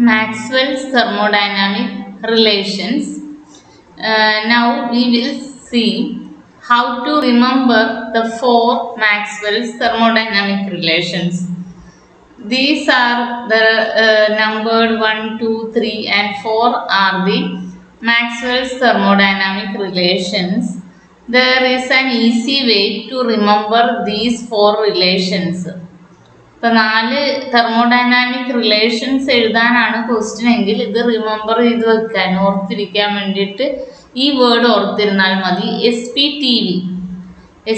Maxwell's thermodynamic relations. Now we will see how to remember the 4 Maxwell's thermodynamic relations. These are the numbered 1, 2, 3 and 4 are the Maxwell's thermodynamic relations. There is an easy way to remember these 4 relations. ഇപ്പോൾ 4 thermodynamic relations എഴുതാനാണ് question എങ്കിൽ ഇത് remember ചെയ്ത് വെക്കാൻ ഓർത്തിരിക്കാൻ വേണ്ടിയിട്ട് ഈ word ഓർത്തിരുന്നാൽ മതി.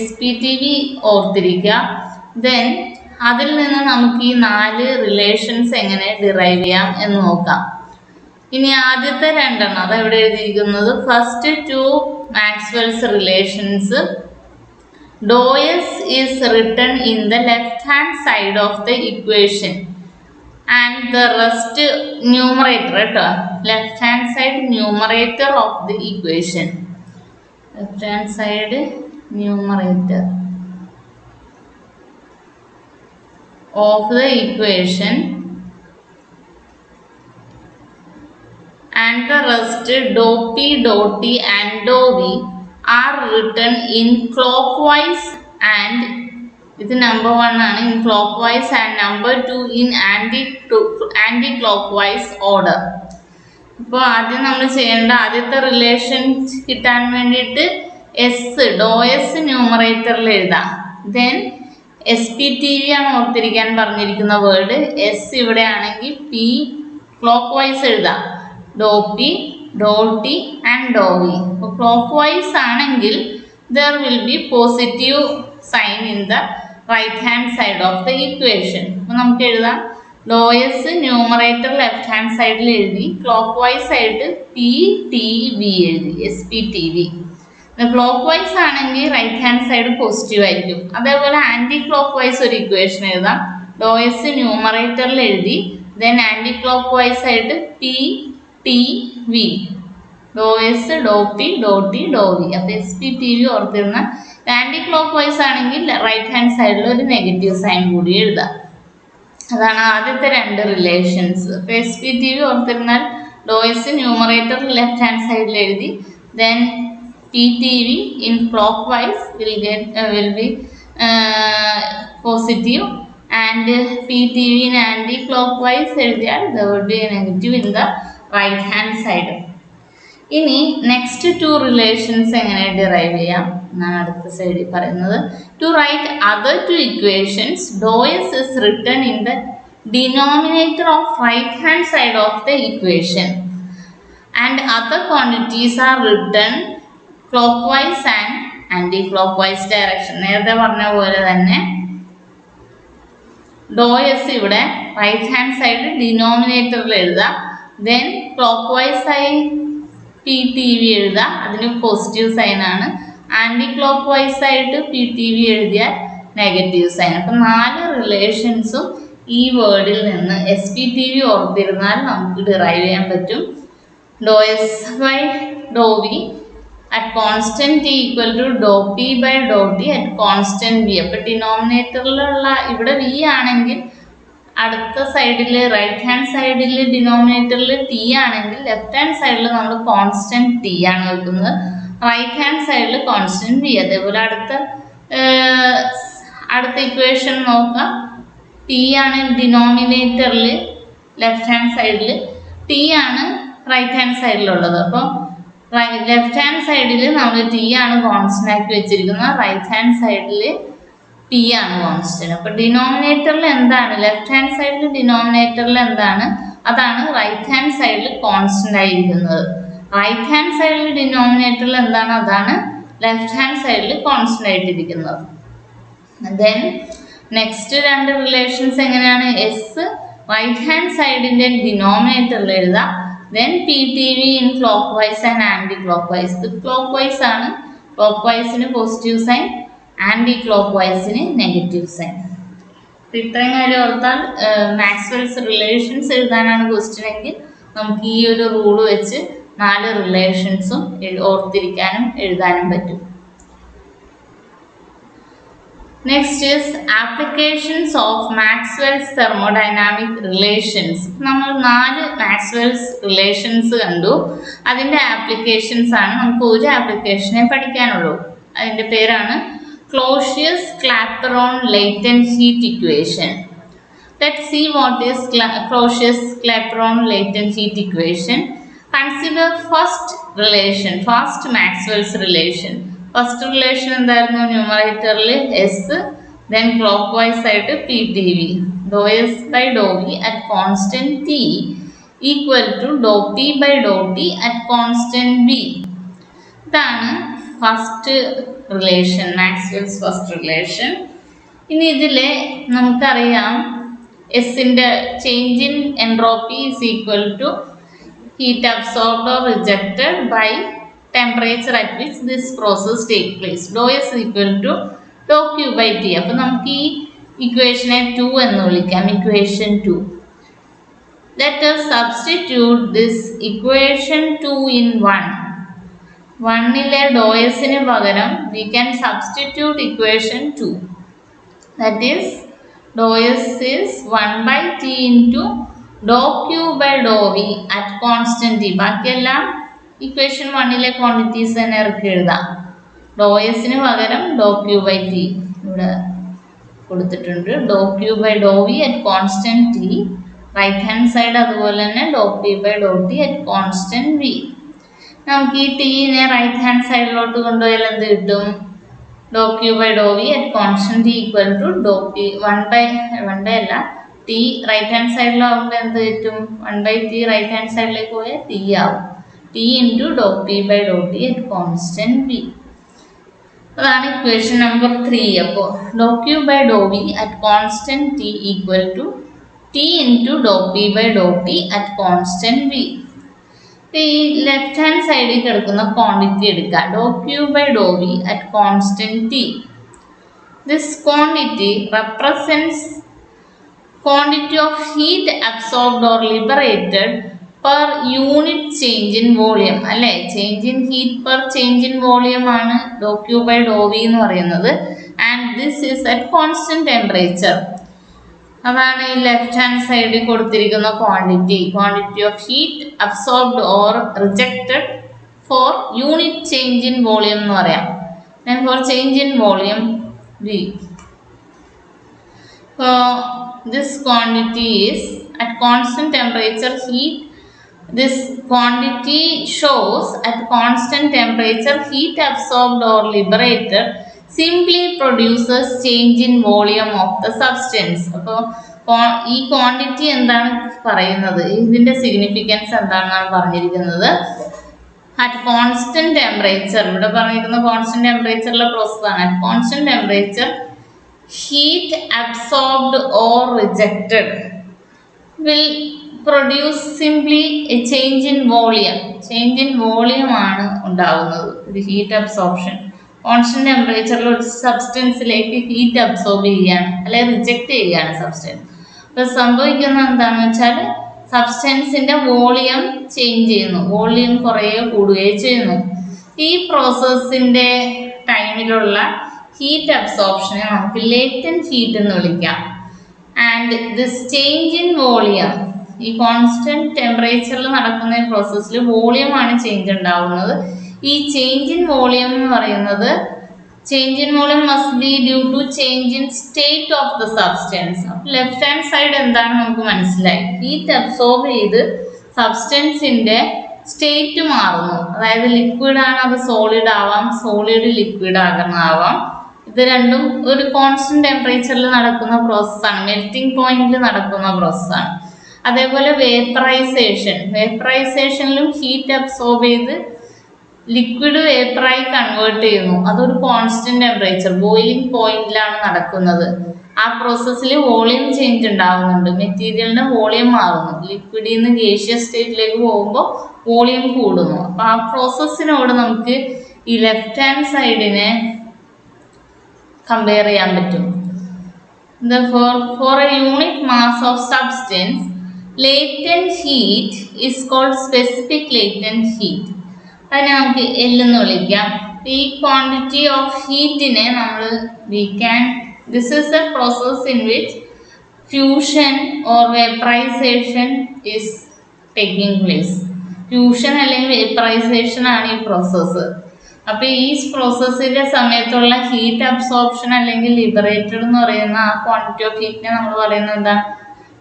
SPTV ഓർത്തിരിക്കുക. ദെൻ അതിൽ നിന്ന് നമുക്ക് ഈ 4 റിലേഷൻസ് എങ്ങനെ ഡിറൈവ് ചെയ്യാം എന്ന് നോക്കാം. ഇനി ആദ്യത്തെ 2 അത് എവിടെ എഴുതിയിരിക്കുന്നത്? First 2 Maxwell's relations. Dou S is written in the left hand side of the equation and the rest numerator, left hand side numerator of the equation, left hand side numerator of the equation and the rest dou P, dou T and dou V are written in clockwise and ഇത് number 1 ആണ് in clockwise and number 2 in anti-clockwise order. ഇപ്പോൾ ആദ്യം നമ്മൾ ചെയ്യേണ്ട ആദ്യത്തെ relation കിട്ടാൻ വേണ്ടിയിട്ട് ഡോ S ന്യൂമറേറ്ററിൽ എഴുതാം. ദെൻ SPTV ആണ് ഓർത്തിരിക്കാൻ പറഞ്ഞിരിക്കുന്ന വേർഡ്. എസ് ഇവിടെ ആണെങ്കിൽ പി ക്ലോക്ക് വൈസ് എഴുതാം. ഡോ പി, ഡോ ടി ആൻഡ് ഡോ വി. അപ്പോൾ ക്ലോക്ക് വൈസ് ആണെങ്കിൽ there will be positive sign in the right hand side of the equation. അപ്പോൾ നമുക്ക് എഴുതാം ഡോ എസ് ന്യൂമറേറ്റർ ലെഫ്റ്റ് ഹാൻഡ് സൈഡിൽ എഴുതി, ക്ലോക്ക് വൈസ് ആയിട്ട് പി ടി വി എഴുതി, SPTV. ക്ലോക്ക് വൈസ് ആണെങ്കിൽ റൈറ്റ് ഹാൻഡ് സൈഡ് പോസിറ്റീവ് ആയിരിക്കും. അതേപോലെ ആൻറ്റി ക്ലോക്ക് വൈസ് ഒരു ഇക്വേഷൻ എഴുതാം. ഡോ എസ് ന്യൂമറേറ്ററിൽ എഴുതി, ദെൻ ആൻറ്റി ക്ലോക്ക് വൈസ് ആയിട്ട് പി ടി വി, ഡോ എസ്, ഡോ പി, ഡോ ടി, ഡോ വി. അപ്പോൾ SPTV ഓർത്തിരുന്ന ആൻറ്റി ക്ലോക്ക് വൈസ് ആണെങ്കിൽ റൈറ്റ് ഹാൻഡ് സൈഡിൽ ഒരു നെഗറ്റീവ് സൈൻ കൂടി എഴുതാം. അതാണ് ആദ്യത്തെ 2 റിലേഷൻസ്. അപ്പോൾ SPTV ഓർത്തിരുന്നാൽ ഡോ എസ് ന്യൂമറേറ്റർ ലെഫ്റ്റ് ഹാൻഡ് സൈഡിൽ എഴുതി, then PTV in clockwise will be positive and PTV in anti-clockwise എഴുതിയാൽ there will be a negative in the right hand side. ഇനി നെക്സ്റ്റ് 2 റിലേഷൻസ് എങ്ങനെ ഡിറൈവ് ചെയ്യാം എന്നാണ് അടുത്ത സൈഡിൽ പറയുന്നത്. To write other 2 equations, dou S is written in the denominator of right hand side of the equation and other quantities are written clockwise and anti clockwise direction. നേരത്തെ പറഞ്ഞ പോലെ തന്നെ ഡോ എസ് ഇവിടെ റൈറ്റ് ഹാൻഡ് സൈഡ് ഡിനോമിനേറ്ററിൽ എഴുതാം. Then clockwise ആയി PTV എഴുതാം, അതിന് പോസിറ്റീവ് സൈൻ ആണ്. ആൻറ്റി ക്ലോക്ക് വൈസ് ആയിട്ട് PTV എഴുതിയാൽ നെഗറ്റീവ് സൈൻ. അപ്പം 4 റിലേഷൻസും ഈ വേർഡിൽ നിന്ന് SPTV ഓർത്തിരുന്നാൽ നമുക്ക് ഡിറൈവ് ചെയ്യാൻ പറ്റും. ഡോ S by Dr V at constant t equal to dou p by dou t at constant v. അപ്പോൾ ഡിനോമിനേറ്ററിലുള്ള ഇവിടെ v ആണെങ്കിൽ അടുത്ത സൈഡിൽ റൈറ്റ് ഹാൻഡ് സൈഡിൽ ഡിനോമിനേറ്ററിൽ ടി ആണെങ്കിൽ ലെഫ്റ്റ് ഹാൻഡ് സൈഡിൽ നമ്മൾ കോൺസ്റ്റന്റ് ടി ആണ് വെക്കുന്നത്, റൈറ്റ് ഹാൻഡ് സൈഡിൽ കോൺസ്റ്റന്റ് വി. അതേപോലെ അടുത്ത ഇക്വേഷൻ നോക്കാം. ടി ആണ് ഡിനോമിനേറ്ററിൽ ലെഫ്റ്റ് ഹാൻഡ് സൈഡിൽ, ടി ആണ് റൈറ്റ് ഹാൻഡ് സൈഡിലുള്ളത്. അപ്പോൾ ലെഫ്റ്റ് ഹാൻഡ് സൈഡിൽ നമ്മൾ ടി ആണ് കോൺസ്റ്റന്റ് ആക്കി വെച്ചിരിക്കുന്നത്, റൈറ്റ് ഹാൻഡ് സൈഡിൽ പി ആണ് കോൺസ്റ്റന്റ്. അപ്പോൾ ഡിനോമിനേറ്ററിൽ എന്താണ്, ലെഫ്റ്റ് ഹാൻഡ് സൈഡിൽ ഡിനോമിനേറ്ററിൽ എന്താണ്, അതാണ് റൈറ്റ് ഹാൻഡ് സൈഡിൽ കോൺസ്റ്റന്റ് ആയിരിക്കുന്നത്. റൈറ്റ് ഹാൻഡ് സൈഡിൽ ഡിനോമിനേറ്ററിൽ എന്താണ്, അതാണ് ലെഫ്റ്റ് ഹാൻഡ് സൈഡിൽ കോൺസ്റ്റന്റ് ആയിട്ടിരിക്കുന്നത്. ദെൻ നെക്സ്റ്റ് 2 റിലേഷൻസ് എങ്ങനെയാണ്? എസ് റൈറ്റ് ഹാൻഡ് സൈഡിൻ്റെ ഡിനോമിനേറ്ററിൽ എഴുതാം. ദെൻ PTV ഇൻ ക്ലോക്ക് വൈസ് ആൻഡ് ആൻറ്റി ക്ലോക്ക് വൈസ്. ഇത് ക്ലോക്ക് വൈസ് ആണ്, ക്ലോക്ക് വൈസിന് പോസിറ്റീവ് സൈൻ, ആൻറ്റി ക്ലോക്ക് വൈസിന് നെഗറ്റീവ് സൈൻ. ഇത്രയും കാര്യം ഓർത്താൽ മാക്സ്വെൽസ് റിലേഷൻസ് എഴുതാനാണ് ക്വസ്റ്റ്യൻ എങ്കിൽ നമുക്ക് ഈ ഒരു റൂള് വെച്ച് 4 റിലേഷൻസും ഓർത്തിരിക്കാനും എഴുതാനും പറ്റും. Next is applications of Maxwell's thermodynamic relations. നമ്മൾ 4 മാക്സ്വെൽസ് റിലേഷൻസ് കണ്ടു. അതിൻ്റെ ആപ്ലിക്കേഷൻസ് ആണ്. നമുക്ക് ഒരു ആപ്ലിക്കേഷനെ പഠിക്കാനുള്ളൂ. അതിൻ്റെ പേരാണ് Clausius-Clapeyron latent heat equation. Let's see what is Clausius-Clapeyron latent heat equation. Consider first relation, first Maxwell's relation. First relation എന്തായിരുന്നു? ന്യൂമറേറ്ററിൽ എസ്, then clockwise ആയിട്ട് PTV. Dou S by dou V at constant T equal to dou P by dou T at constant V. ഇതാണ് first relation, Maxwell's first relation. ഇനി ഇതിലെ നമുക്കറിയാം എസിൻ്റെ change in entropy is equal to heat absorbed or rejected by temperature at which this process take place. Dou S equal to dou Q by T. അപ്പോൾ നമുക്ക് ഈ ഇക്വേഷനെ 2 എന്ന് വിളിക്കാം, equation 2. Let us substitute this equation 2 in 1. 1ലെ dou Sന് പകരം we can substitute equation 2. That is dou S is 1 by T into dou Q by dou V at constant T. ബാക്കിയെല്ലാം equation 1ലെ quantities തന്നെ ഇറക്കി എഴുതാം. dou Sന് പകരം dou Q by T ഇവിടെ കൊടുത്തിട്ടുണ്ട്. dou Q by dou V at constant T. Right hand side അതുപോലെ തന്നെ dou P by dou T at constant V. നമുക്ക് ഈ ടീനെ റൈറ്റ് ഹാൻഡ് സൈഡിലോട്ട് കൊണ്ടുപോയാൽ എന്ത് കിട്ടും? dou Q by dou V at constant T equal to dou P 1 by അല്ല T right hand സൈഡിലാവുമ്പോൾ എന്ത് കിട്ടും? 1 by T റൈറ്റ് ഹാൻഡ് സൈഡിലേക്ക് പോയാൽ ടി ആവും. ടി ഇൻറ്റു ഡോ പി ബൈ ഡോ ടി അറ്റ് കോൺസ്റ്റന്റ് വി. അതാണ് ഇക്വേഷൻ നമ്പർ 3. അപ്പോൾ ഡോ Q by Dr V at constant T equal to T into ഡോ പി ബൈ ഡോ ടി അറ്റ് കോൺസ്റ്റന്റ് വി. ഈ ലെഫ്റ്റ് ഹാൻഡ് സൈഡിൽ കിടക്കുന്ന ക്വാണ്ടിറ്റി എടുക്കുക. ഡോ Q by Dr V at constant T. This quantity represents quantity of heat absorbed or liberated per unit change in volume. അല്ലേ, change in heat per change in volume ആണ് dou Q by Dr V എന്ന് പറയുന്നത്. And this is at constant temperature. അതാണ് ഈ left hand സൈഡിൽ കൊടുത്തിരിക്കുന്ന quantity of heat absorbed or rejected for unit change in volume എന്ന് പറയാം. Then for change in volume V. This quantity is at constant temperature heat. This quantity shows at constant temperature heat absorbed or liberated simply produces change in volume of the substance. അപ്പോൾ ഈ quantity എന്താണ് പറയുന്നത്, ഇതിൻ്റെ significance എന്താണെന്നാണ് പറഞ്ഞിരിക്കുന്നത്. At constant temperature, ഇവിടെ പറഞ്ഞിരിക്കുന്ന constant ടെമ്പറേച്ചറിലെ പ്രോസസ്സാണ്. At constant temperature heat absorbed or rejected will produce simply a change in volume. Change in volume ആണ് ഉണ്ടാകുന്നത് ഒരു ഹീറ്റ് അബ്സോർപ്ഷൻ. കോൺസ്റ്റന്റ് ടെമ്പറേച്ചറിൽ ഒരു സബ്സ്റ്റൻസിലേക്ക് ഹീറ്റ് അബ്സോർബ് ചെയ്യുകയാണ് അല്ലെങ്കിൽ റിജക്റ്റ് ചെയ്യുകയാണ് സബ്സ്റ്റൻസ്. അപ്പോൾ സംഭവിക്കുന്നത് എന്താണെന്ന് വെച്ചാൽ സബ്സ്റ്റൻസിൻ്റെ വോളിയം ചേഞ്ച് ചെയ്യുന്നു, വോളിയം കുറേ കൂടുകയും ചെയ്യുന്നു. ഈ പ്രോസസ്സിൻ്റെ ടൈമിലുള്ള ഹീറ്റ് അബ്സോർപ്ഷനെ നമുക്ക് ലേറ്റന്റ് ഹീറ്റ് എന്ന് വിളിക്കാം. And this change in volume, ഈ കോൺസ്റ്റന്റ് ടെമ്പറേച്ചറിൽ നടക്കുന്ന ഈ പ്രോസസ്സിൽ വോളിയമാണ് ചേഞ്ച് ഉണ്ടാവുന്നത്. ഈ ചേഞ്ച് ഇൻ വോളിയം എന്ന് പറയുന്നത് change in volume must be due to change in state of the substance. Left hand side എന്താണ് നമുക്ക് മനസ്സിലായി. ഹീറ്റ് അബ്സോർബ് ചെയ്ത് സബ്സ്റ്റൻസിന്റെ സ്റ്റേറ്റ് മാറുന്നു. അതായത് ലിക്വിഡ് ആണ്, അത് സോളിഡ് ആവാം, സോളിഡ് ലിക്വിഡ് ആകാം. ഇത് രണ്ടും ഒരു കോൺസ്റ്റന്റ് ടെമ്പറേച്ചറിൽ നടക്കുന്ന പ്രോസസ്സാണ്, മെൽറ്റിംഗ് പോയിന്റിൽ നടക്കുന്ന പ്രോസസ്സാണ്. അതേപോലെ വേപ്പറൈസേഷനിലും ഹീറ്റ് അബ്സോർബ് ചെയ്ത് ലിക്വിഡ് വേപ്പറായി കൺവേർട്ട് ചെയ്യുന്നു. അതൊരു കോൺസ്റ്റന്റ് ടെമ്പറേച്ചർ ബോയിലിംഗ് പോയിന്റിലാണ് നടക്കുന്നത്. ആ പ്രോസസ്സിൽ വോളിയം ചേഞ്ച് ഉണ്ടാകുന്നുണ്ട്, മെറ്റീരിയലിന്റെ വോളിയം മാറുന്നു. ലിക്വിഡിൽ നിന്ന് ഗേഷ്യസ് സ്റ്റേറ്റിലേക്ക് പോകുമ്പോൾ വോളിയം കൂടുന്നു. അപ്പോൾ ആ പ്രോസസ്സിനോട് നമുക്ക് ഈ ലെഫ്റ്റ് ഹാൻഡ് സൈഡിനെ കമ്പയർ ചെയ്യാൻ പറ്റും. For a unit mass of substance, latent heat is called specific latent heat. അതിനെ നമുക്ക് L എന്ന് വിളിക്കാം. ഈ ക്വാണ്ടിറ്റി ഓഫ് ഹീറ്റിനെ നമ്മൾ we can This is a process in which fusion or vaporization is taking place. Fusion അല്ലെങ്കിൽ vaporisation ആണ് ഈ process. അപ്പോൾ ഈ പ്രോസസ്സിന്റെ സമയത്തുള്ള ഹീറ്റ് അബ്സോർപ്ഷൻ അല്ലെങ്കിൽ ലിബറേറ്റഡ് എന്ന് പറയുന്ന ആ ക്വാണ്ടിറ്റി ഓഫ് ഹീറ്റിനെ നമ്മൾ പറയുന്നത് എന്താ?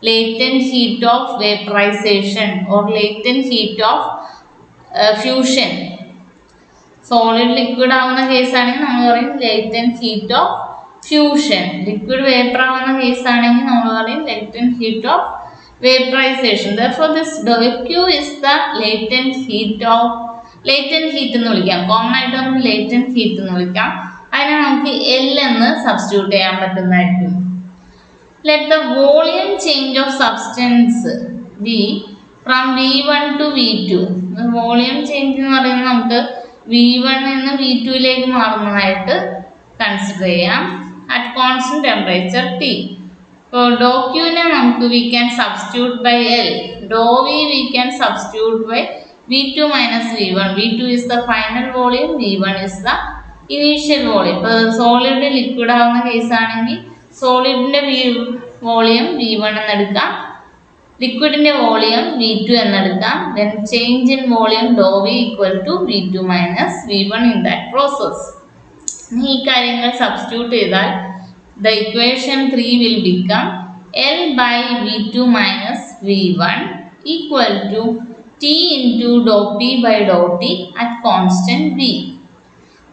Latent heat of vaporisation or latent heat of fusion. Solid liquid ആവുന്ന കേസാണെങ്കിൽ നമ്മൾ പറയും latent heat of fusion. Liquid vapour ആവുന്ന കേസാണെങ്കിൽ നമ്മൾ പറയും latent heat of vaporization. Therefore, this q is the latent heat of എന്ന് വിളിക്കാം. കോമൺ ആയിട്ട് നമുക്ക് latent heat എന്ന് വിളിക്കാം. അതിനെ നമുക്ക് L എന്ന് സബ്സ്റ്റിറ്റ്യൂട്ട് ചെയ്യാൻ പറ്റുന്നതായിരിക്കും. Let the volume change of substance be from V1 to V2. Volume change എന്ന് പറയുന്നത് നമുക്ക് V1 നിന്ന് V2യിലേക്ക് മാറുന്നതായിട്ട് കൺസിഡർ ചെയ്യാം at constant temperature T. So, dou Q ne namukku we can substitute by L. Dou V we can substitute by V2 minus V1. V2 is the final volume, V1 is the initial volume. ഇപ്പോൾ solid liquid ആവുന്ന കേസാണെങ്കിൽ സോളിഡിൻ്റെ volume V1 എന്നെടുക്കാം, ലിക്വിഡിൻ്റെ volume V2 എന്നെടുക്കാം. Then change in volume dou V equal to V2 minus V1 in that process. ഈ കാര്യങ്ങൾ substitute ചെയ്താൽ the equation 3 will become L by V2 minus V1 equal to T into dou P by dou T at constant V,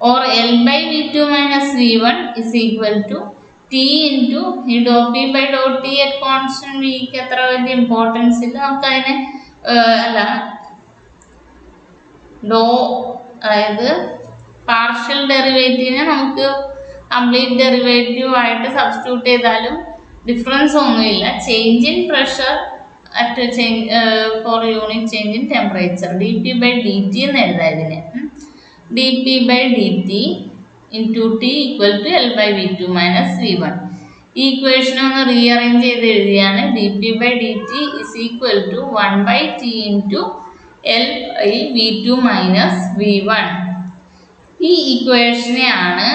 or L by V2 minus V1 is equal to T into dou P by dou T at constant V. എത്ര വലിയ importance ഇല്ല, നമുക്കതിനെ അല്ല അതായത് partial ഡെറിവേറ്റീവിനെ നമുക്ക് complete derivative ആയിട്ട് substitute ചെയ്താലും ഡിഫറൻസ് ഒന്നുമില്ല. Change in pressure at for unit change in temperature D P by D T എന്ന് എഴുതാം. ഇതിന് D P by D T into T equal to L by V two minus V one. ഈ equation ഒന്ന് rearrange ചെയ്ത് എഴുതിയാണ് D P by D T is equal to 1 by T into L by V two minus V one. ഈ ഇക്വേഷനെയാണ്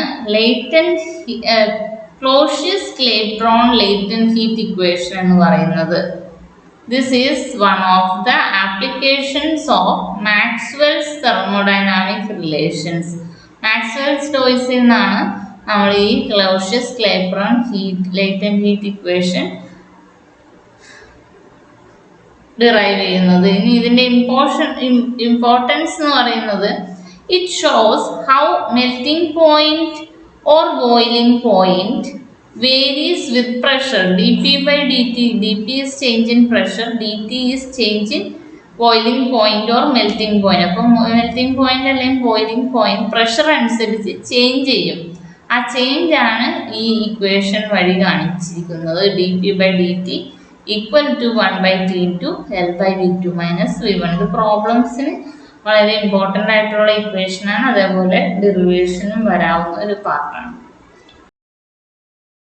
Clausius Clapeyron latent heat equation എന്ന് പറയുന്നത്. This is one of the applications of Maxwell's thermodynamic relations. Maxwell's ലോസിൽ നിന്നാണ് നമ്മൾ ഈ Clausius Clapeyron latent heat equation derive ചെയ്യുന്നത്. ഇനി ഇതിൻ്റെ ഇമ്പോർട്ടൻസ് എന്ന് പറയുന്നത് it shows how melting point or boiling point varies with pressure. dP by dt. dP is change in pressure, dt is change in boiling point or melting point. അപ്പം melting point അല്ലെങ്കിൽ boiling point pressure അനുസരിച്ച് change ചെയ്യും. ആ change ആണ് ഈ equation വഴി കാണിച്ചിരിക്കുന്നത്. dP by dt equal to 1 by t into L by V2 minus V1. ഇത് പ്രോബ്ലംസിന് വളരെ ഇമ്പോർട്ടൻ്റ് ആയിട്ടുള്ള ഇക്വേഷനാണ്. അതേപോലെ ഡെറിവേഷനും വരാവുന്ന ഒരു പാർട്ടാണ്.